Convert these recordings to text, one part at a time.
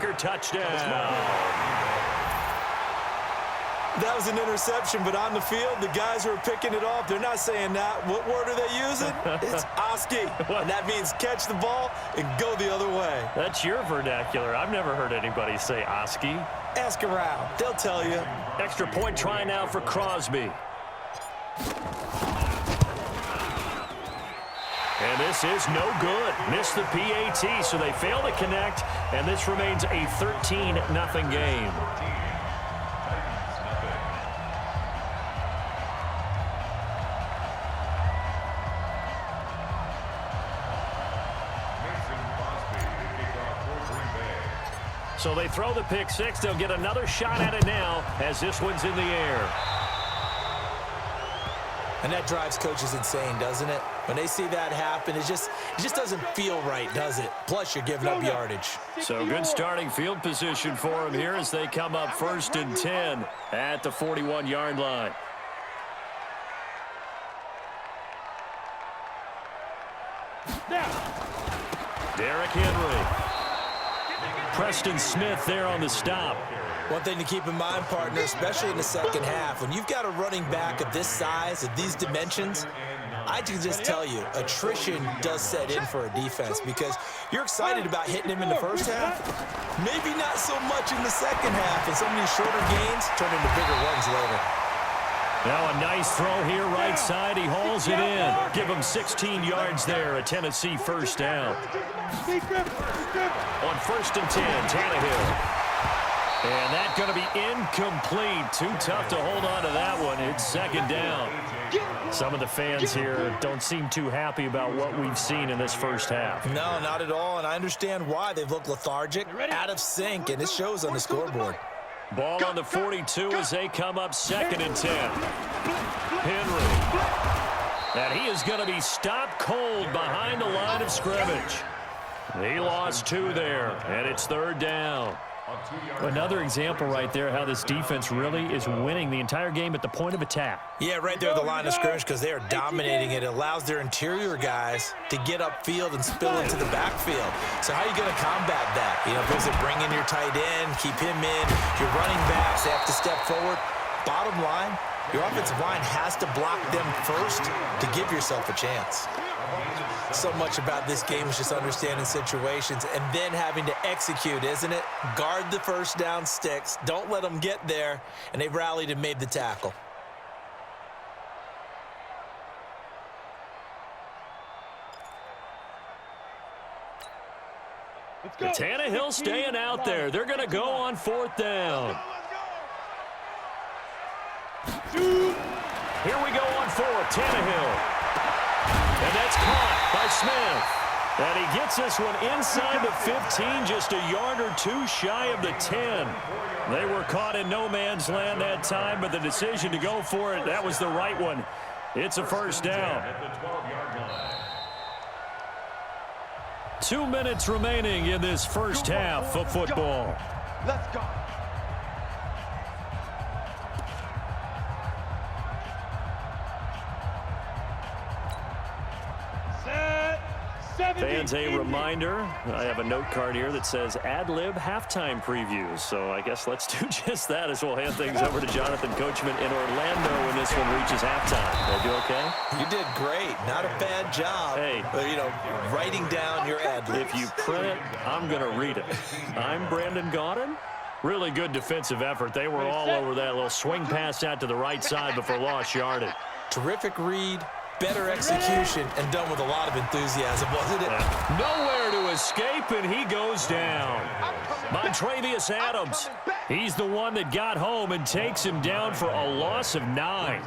Baker, touchdown. That was an interception, but on the field, the guys who are picking it off, they're not saying that. What word are they using? It's Oski, and that means catch the ball and go the other way. That's your vernacular. I've never heard anybody say Oski. Ask around. They'll tell you. Extra point try now for Crosby. And this is no good. Missed the PAT, so they fail to connect, and this remains a 13-0 game. So they throw the pick six. They'll get another shot at it now as this one's in the air. And that drives coaches insane, doesn't it? When they see that happen, it just doesn't feel right, does it? Plus, you're giving up yardage. So good starting field position for them here as they come up 1st and 10 at the 41-yard line. Derrick Henry. Preston Smith there on the stop. One thing to keep in mind, partner, especially in the second half, when you've got a running back of this size, of these dimensions, I can just tell you, attrition does set in for a defense because you're excited about hitting him in the first half. Maybe not so much in the second half, and some of these shorter gains turn into bigger runs later. Now a nice throw here right side. He hauls it in. Give him 16 yards there, a Tennessee first down. On 1st and 10, Tannehill. And that's going to be incomplete. Too tough to hold on to that one. It's 2nd down. Some of the fans here don't seem too happy about what we've seen in this first half. No, not at all, and I understand why. They've looked lethargic, out of sync, and it shows on the scoreboard. Ball on the 42 as they come up 2nd and 10. Henry. And he is going to be stopped cold behind the line of scrimmage. He lost 2 there, and it's 3rd down. Another example right there how this defense really is winning the entire game at the point of attack. Yeah, right there at the line of scrimmage because they are dominating it. It allows their interior guys to get upfield and spill into the backfield. So how are you going to combat that? You know, because they bring in your tight end, keep him in, your running backs, they have to step forward. Bottom line, your offensive line has to block them first to give yourself a chance. So much about this game is just understanding situations and then having to execute, isn't it? Guard the first down sticks. Don't let them get there. And they rallied and made the tackle. The Tannehill staying out there. They're going to go on 4th down. Here we go on 4th. Tannehill. And that's caught by Smith. And he gets this one inside the 15, just a yard or 2 shy of the 10. They were caught in no man's land that time, but the decision to go for it, that was the right one. It's a first down. 2 minutes remaining in this first half of football. Let's go. Fans, a reminder, I have a note card here that says ad-lib halftime previews. So I guess let's do just that as we'll hand things over to Jonathan Coachman in Orlando when this one reaches halftime. Did I do okay? You did great. Not a bad job. Hey. But, you know, writing down your ad-libs. If you print it, I'm going to read it. I'm Brandon Gaudin. Really good defensive effort. They were all over that little swing pass out to the right side before lost yardage. Terrific read. Better execution, and done with a lot of enthusiasm, wasn't it? Nowhere to escape, and he goes down. Montravius Adams, he's the one that got home and takes him down for a loss of 9.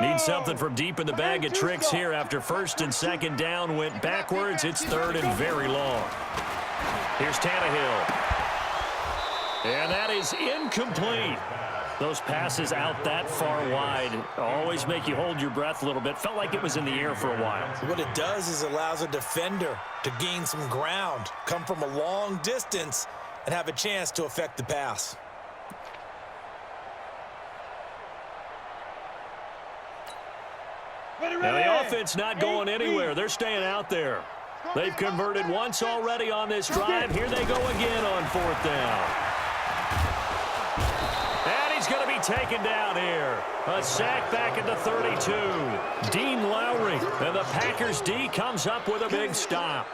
Need something from deep in the bag of tricks here after 1st and 2nd down went backwards. It's 3rd and very long. Here's Tannehill. And that is incomplete. Those passes out that far wide always make you hold your breath a little bit. Felt like it was in the air for a while. What it does is allows a defender to gain some ground, come from a long distance, and have a chance to affect the pass. Now the offense not going anywhere. They're staying out there. They've converted once already on this drive. Here they go again on 4th down. And he's going to be taken down here. A sack back at the 32. Dean Lowry. And the Packers D comes up with a big stop.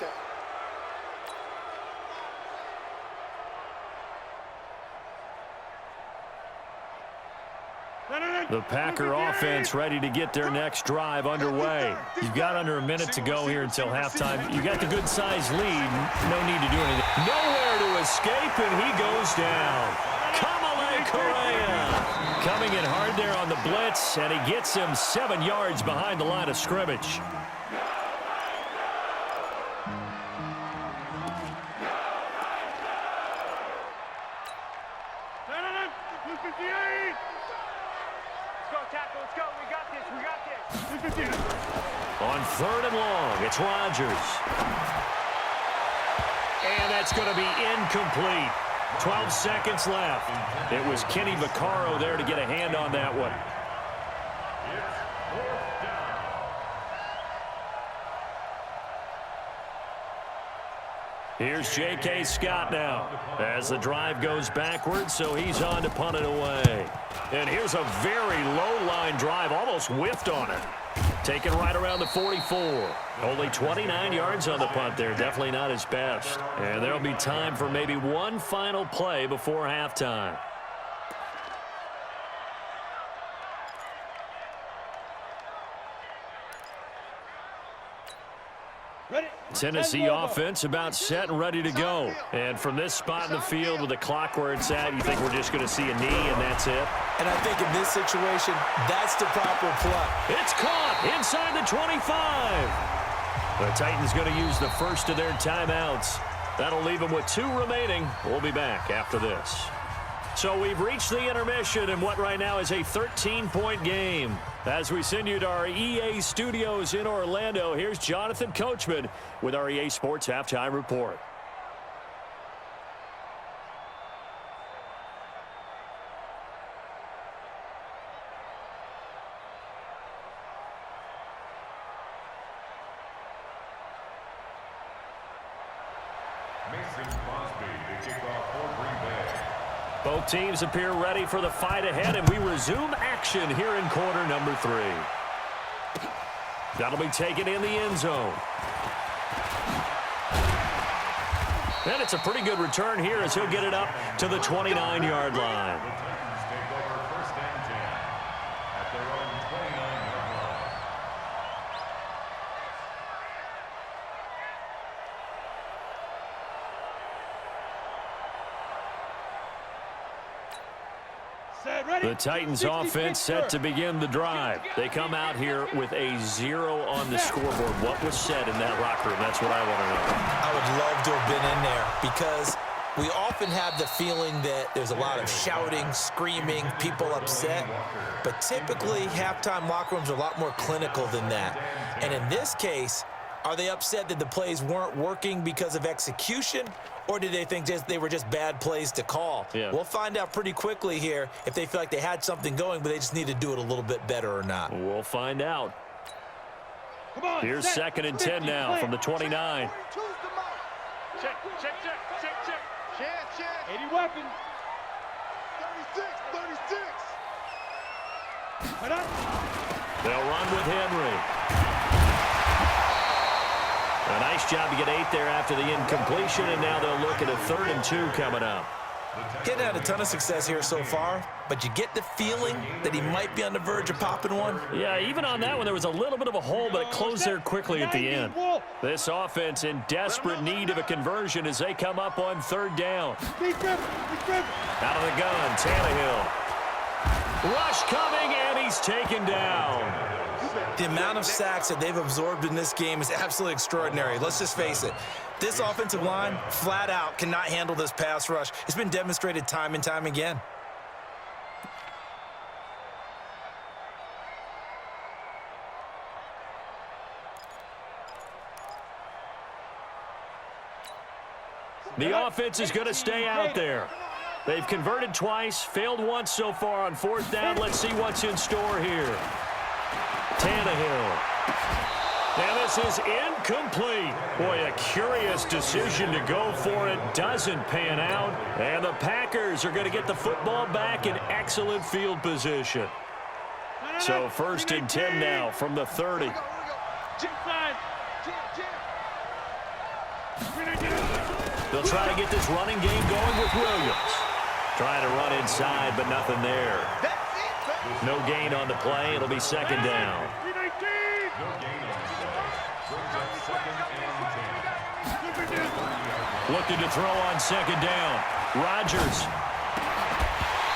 The Packer offense ready to get their next drive underway. You've got under a minute to go here until halftime. You got the good-sized lead. No need to do anything. Nowhere to escape, and he goes down. Kamale Correa coming in hard there on the blitz, and he gets him 7 yards behind the line of scrimmage. On 3rd and long, it's Rodgers. And that's going to be incomplete. 12 seconds left. It was Kenny Vaccaro there to get a hand on that one. Here's J.K. Scott now as the drive goes backwards, so he's on to punt it away. And here's a very low-line drive, almost whiffed on it. Taken right around the 44. Only 29 yards on the punt there. Definitely not his best. And there'll be time for maybe one final play before halftime. Tennessee offense about set and ready to go. And from this spot in the field with the clock where it's at, you think we're just going to see a knee and that's it? And I think in this situation, that's the proper play. It's caught inside the 25. The Titans going to use the first of their timeouts. That'll leave them with 2 remaining. We'll be back after this. So we've reached the intermission in what right now is a 13-point game. As we send you to our EA studios in Orlando, here's Jonathan Coachman with our EA Sports Halftime Report. Both teams appear ready for the fight ahead, and we resume action here in quarter number 3. That'll be taken in the end zone. And it's a pretty good return here as he'll get it up to the 29-yard line. The Titans offense set to begin the drive. They come out here with a 0 on the scoreboard. What was said in that locker room? That's what I want to know. I would love to have been in there because we often have the feeling that there's a lot of shouting, screaming, people upset. But typically, halftime locker rooms are a lot more clinical than that. And in this case, are they upset that the plays weren't working because of execution? Or did they think they were just bad plays to call? Yeah. We'll find out pretty quickly here if they feel like they had something going, but they just need to do it a little bit better or not. We'll find out. Here's 2nd and 10 now from the 29. Check. 80 weapons. 36. They'll run with Henry. A nice job to get 8 there after the incompletion, and now they'll look at a 3rd and 2 coming up. Getting had a ton of success here so far, but you get the feeling that he might be on the verge of popping one. Yeah, even on that one, there was a little bit of a hole, but it closed there quickly at the end. This offense in desperate need of a conversion as they come up on 3rd down. Out of the gun, Tannehill. Rush coming, and he's taken down. The amount of sacks that they've absorbed in this game is absolutely extraordinary. Let's just face it. This offensive line, flat out, cannot handle this pass rush. It's been demonstrated time and time again. The offense is going to stay out there. They've converted twice, failed once so far on fourth down. Let's see what's in store here. Tannehill. And this is incomplete. Boy, a curious decision to go for it. Doesn't pan out. And the Packers are going to get the football back in excellent field position. So 1st and 10 now from the 30. They'll try to get this running game going with Williams. Trying to run inside, but nothing there. No gain on the play. It'll be 2nd down. Looking to throw on 2nd down. Rodgers.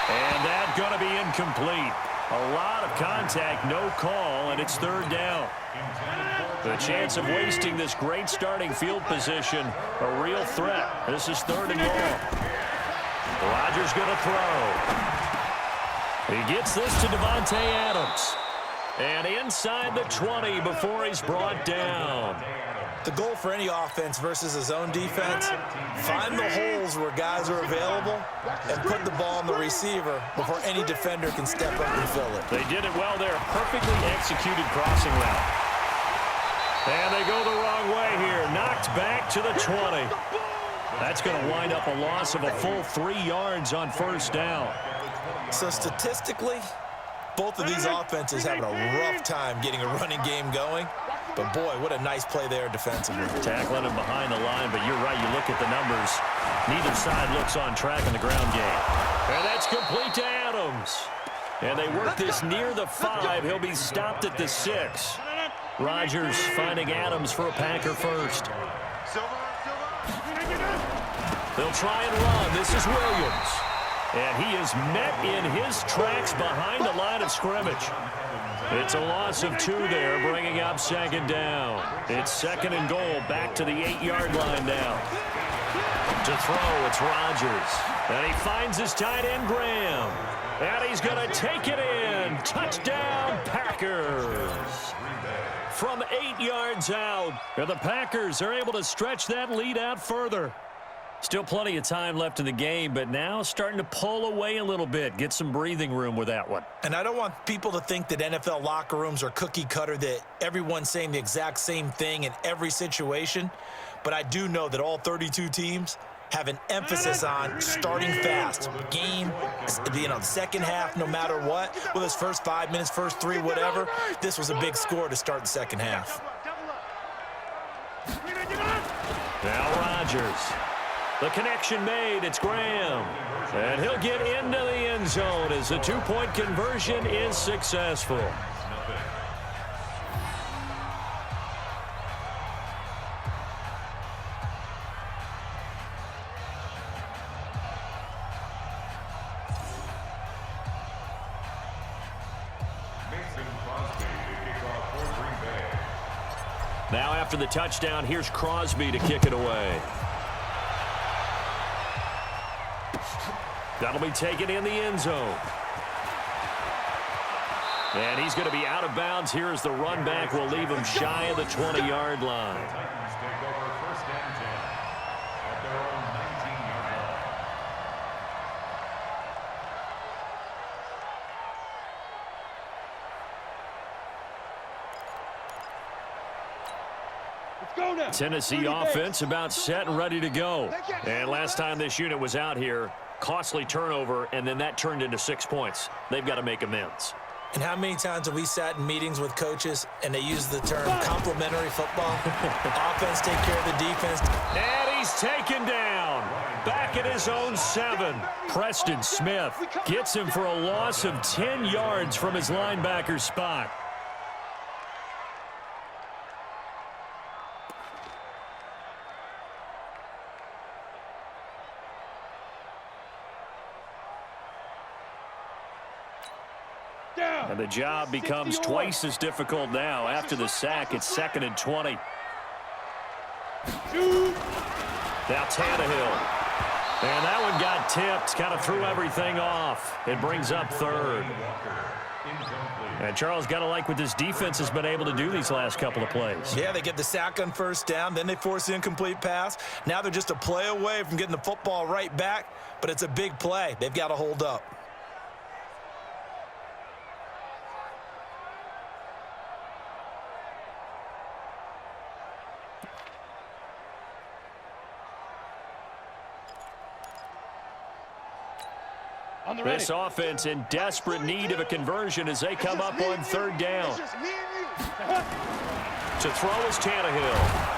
And that's going to be incomplete. A lot of contact, no call, and it's 3rd down. The chance of wasting this great starting field position, a real threat. This is 3rd and long. Rodgers going to throw. He gets this to Davante Adams. And inside the 20 before he's brought down. The goal for any offense versus his own defense, find the holes where guys are available and put the ball on the receiver before any defender can step up and fill it. They did it well there. Perfectly executed crossing route. And they go the wrong way here. Knocked back to the 20. That's going to wind up a loss of a full 3 yards on 1st down. So statistically, both of these offenses having a rough time getting a running game going. But, boy, what a nice play there defensively. Tackling him behind the line, but you're right. You look at the numbers. Neither side looks on track in the ground game. And that's complete to Adams. And they work this near the 5. He'll be stopped at the 6. Rodgers finding Adams for a Packer first. They'll try and run. This is Williams. And he is met in his tracks behind the line of scrimmage. It's a loss of 2 there, bringing up 2nd down. It's 2nd and goal, back to the 8-yard line now. To throw, it's Rodgers. And he finds his tight end, Graham. And he's going to take it in. Touchdown, Packers. From 8 yards out, and the Packers are able to stretch that lead out further. Still plenty of time left in the game, but now starting to pull away a little bit. Get some breathing room with that one. And I don't want people to think that NFL locker rooms are cookie cutter, that everyone's saying the exact same thing in every situation. But I do know that all 32 teams have an emphasis on starting fast. Game, the second half, no matter what. Whether it's first 5 minutes, first 3, whatever. This was a big score to start the second half. Now Rodgers. The connection made. It's Graham. And he'll get into the end zone as the 2-point conversion is successful. Now after the touchdown, here's Crosby to kick it away. That'll be taken in the end zone. And he's going to be out of bounds here as the run back will leave him shy of the 20-yard line. Tennessee offense about set and ready to go. And last time this unit was out here, costly turnover, and then that turned into 6 points. They've got to make amends. And how many times have we sat in meetings with coaches and they use the term complementary football? Offense take care of the defense. And he's taken down. Back at his own 7. Preston Smith gets him for a loss of 10 yards from his linebacker spot. And the job becomes twice as difficult now. After the sack, it's 2nd and 20. Now Tannehill. And that one got tipped. Kind of threw everything off. It brings up 3rd. And Charles, got to like what this defense has been able to do these last couple of plays. Yeah, they get the sack on first down, then they force the incomplete pass. Now they're just a play away from getting the football right back, but it's a big play. They've got to hold up. This offense in desperate need of a conversion as they come up on third down. To throw is Tannehill.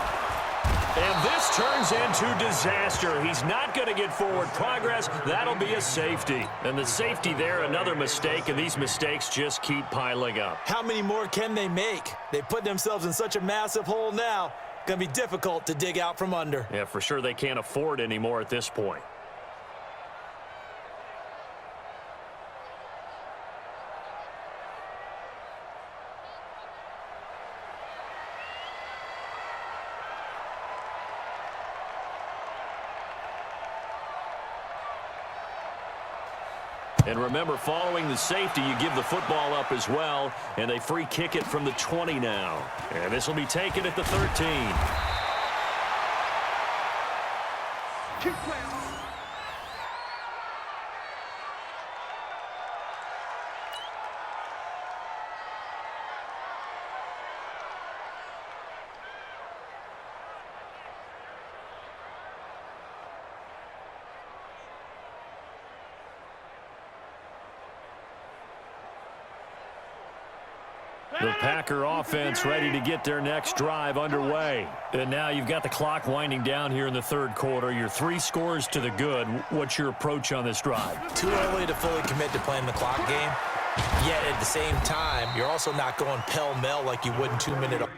And this turns into disaster. He's not going to get forward progress. That'll be a safety. And the safety there, another mistake, and these mistakes just keep piling up. How many more can they make? They put themselves in such a massive hole now. Going to be difficult to dig out from under. Yeah, for sure they can't afford anymore at this point. And remember, following the safety, you give the football up as well, and they free kick it from the 20 now. And this will be taken at the 13. The Packer offense ready to get their next drive underway. And now you've got the clock winding down here in the third quarter. Your 3 scores to the good. What's your approach on this drive? Too early to fully commit to playing the clock game. Yet at the same time, you're also not going pell-mell like you would in 2-minute.